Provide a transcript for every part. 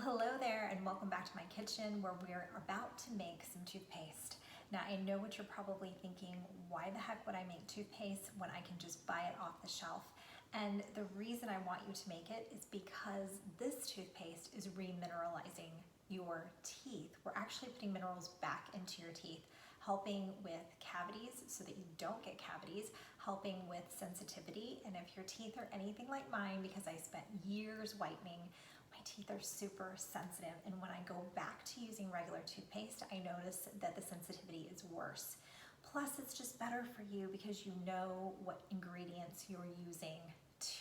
Hello there and welcome back to my kitchen where we're about to make some toothpaste. Now I know what you're probably thinking, why the heck would I make toothpaste when I can just buy it off the shelf? And the reason I want you to make it is because this toothpaste is remineralizing your teeth. We're actually putting minerals back into your teeth, helping with cavities so that you don't get cavities, helping with sensitivity. And if your teeth are anything like mine, because I spent years whitening, my teeth are super sensitive, and when I go back to using regular toothpaste, I notice that the sensitivity is worse. Plus, it's just better for you because you know what ingredients you're using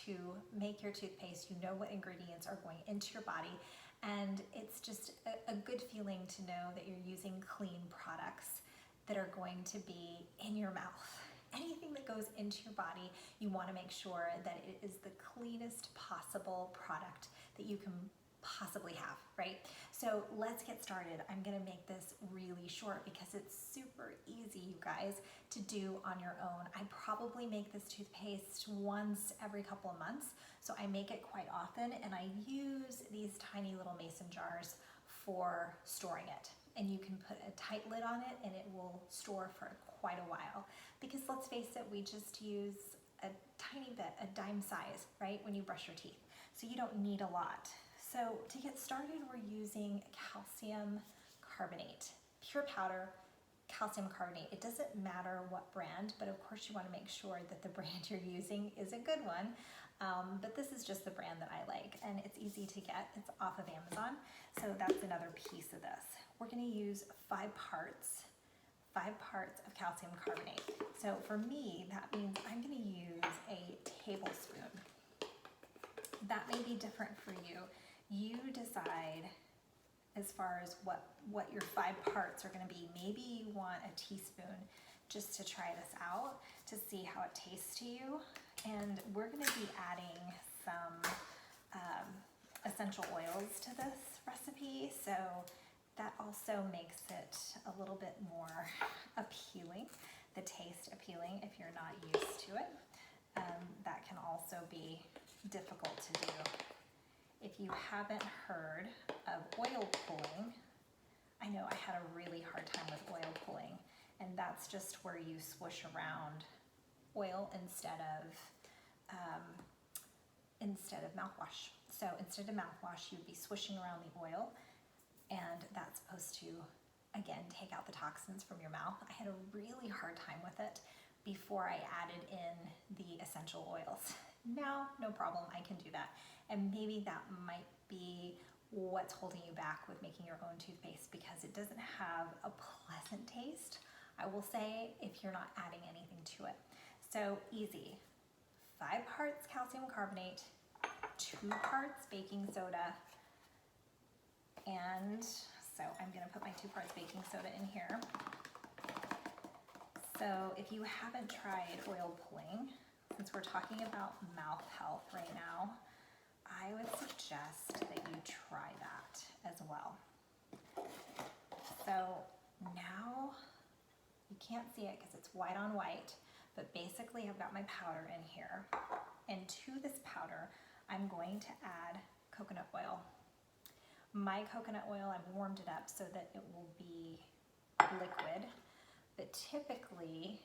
to make your toothpaste. You know what ingredients are going into your body, and it's just a good feeling to know that you're using clean products that are going to be in your mouth. Anything that goes into your body, you want to make sure that it is the cleanest possible product that you can possibly have, right? So let's get started. I'm going to make this really short because it's super easy, you guys, to do on your own. I probably make this toothpaste once every couple of months, so I make it quite often, and I use these tiny little mason jars for storing it. And you can put a tight lid on it and it will store for quite a while. Because let's face it, we just use a tiny bit, a dime size, right, when you brush your teeth. So you don't need a lot. So to get started, we're using calcium carbonate, pure powder, calcium carbonate. It doesn't matter what brand, but of course you want to make sure that the brand you're using is a good one. But this is just the brand that I like, and it's easy to get. It's off of Amazon, so that's another piece of this. We're going to use 5 parts of calcium carbonate. So for me, that means I'm going to use a tablespoon. That may be different for you. You decide as far as what your 5 parts are going to be. Maybe you want a teaspoon just to try this out to see how it tastes to you. And we're going to be adding some essential oils to this recipe, so that also makes it a little bit more appealing, the taste appealing if you're not used to it. That can also be difficult to do. If you haven't heard of oil pulling, I know I had a really hard time with oil pulling, and that's just where you swish around oil instead of mouthwash. So instead of mouthwash, you'd be swishing around the oil, and that's supposed to, again, take out the toxins from your mouth. I had a really hard time with it before I added in the essential oils. Now, no problem, I can do that. And maybe that might be what's holding you back with making your own toothpaste, because it doesn't have a pleasant taste, I will say, if you're not adding anything to it. So easy. 5 parts calcium carbonate, 2 parts baking soda, and so I'm going to put my 2 parts baking soda in here. So if you haven't tried oil pulling, since we're talking about mouth health right now, I would suggest that you try that as well. So now you can't see it because it's white on white, but basically I've got my powder in here, and to this powder I'm going to add coconut oil. My coconut oil, I've warmed it up so that it will be liquid, but typically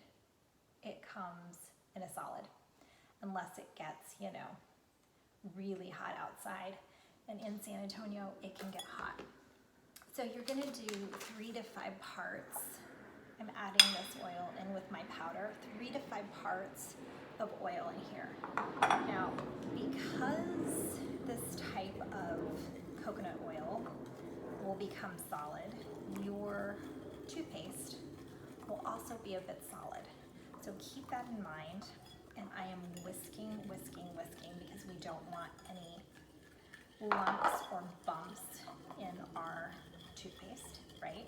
it comes in a solid, unless it gets, you know, really hot outside, and in San Antonio it can get hot. So you're going to do 3 to 5 parts. I'm adding this oil in with my powder, 3 to 5 parts of oil in here. Now, because this type of coconut oil will become solid, your toothpaste will also be a bit solid. So keep that in mind, and I am whisking because we don't want any lumps or bumps in our toothpaste, right?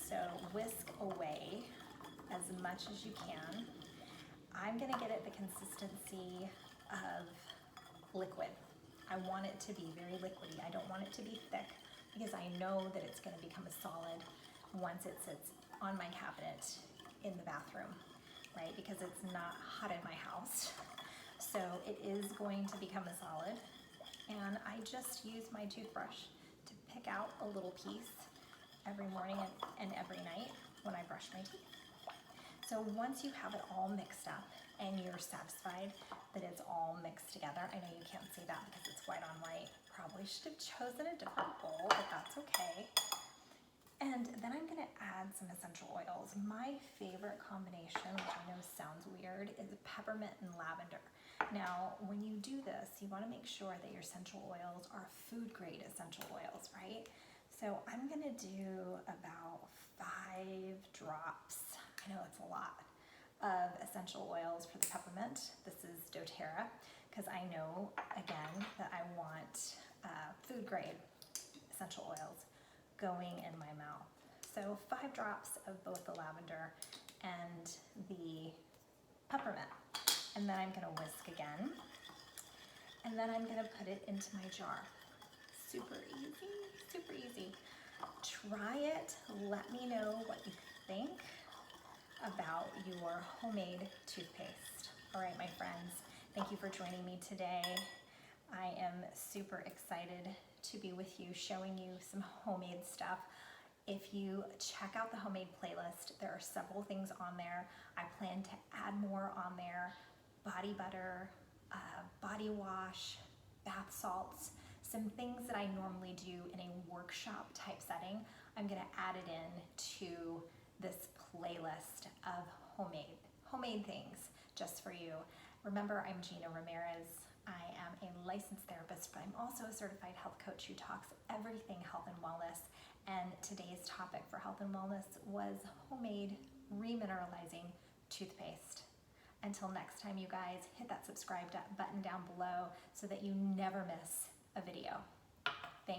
So whisk away as much as you can. I'm gonna get it the consistency of liquid. I want it to be very liquidy. I don't want it to be thick because I know that it's gonna become a solid once it sits on my cabinet in the bathroom, right? Because it's not hot in my house. So it is going to become a solid, and I just use my toothbrush to pick pick out a little piece every morning and every night when I brush my teeth. So once you have it all mixed up and you're satisfied that it's all mixed together, I know you can't see that because it's white on white. Probably should have chosen a different bowl, but that's okay. And then I'm gonna add some essential oils. My favorite combination, which I know sounds weird, is peppermint and lavender. Now, when you do this, you wanna make sure that your essential oils are food grade essential oils, right? So I'm gonna do about 5 drops. I know it's a lot of essential oils for the peppermint. This is doTERRA, because I know, again, that I want food grade essential oils going in my mouth. So 5 drops of both the lavender and the peppermint. And then I'm gonna whisk again. And then I'm gonna put it into my jar. Super easy, super easy. Try it, let me know what you think about your homemade toothpaste. All right, my friends, thank you for joining me today. I am super excited to be with you, showing you some homemade stuff. If you check out the homemade playlist, there are several things on there. I plan to add more on there: body butter, body wash, bath salts, some things that I normally do in a workshop type setting. I'm gonna add it in to this playlist of homemade things just for you. Remember, I'm Gina Ramirez. I am a licensed therapist, but I'm also a certified health coach who talks everything health and wellness. And today's topic for health and wellness was homemade remineralizing toothpaste. Until next time, you guys, hit that subscribe button down below so that you never miss a video.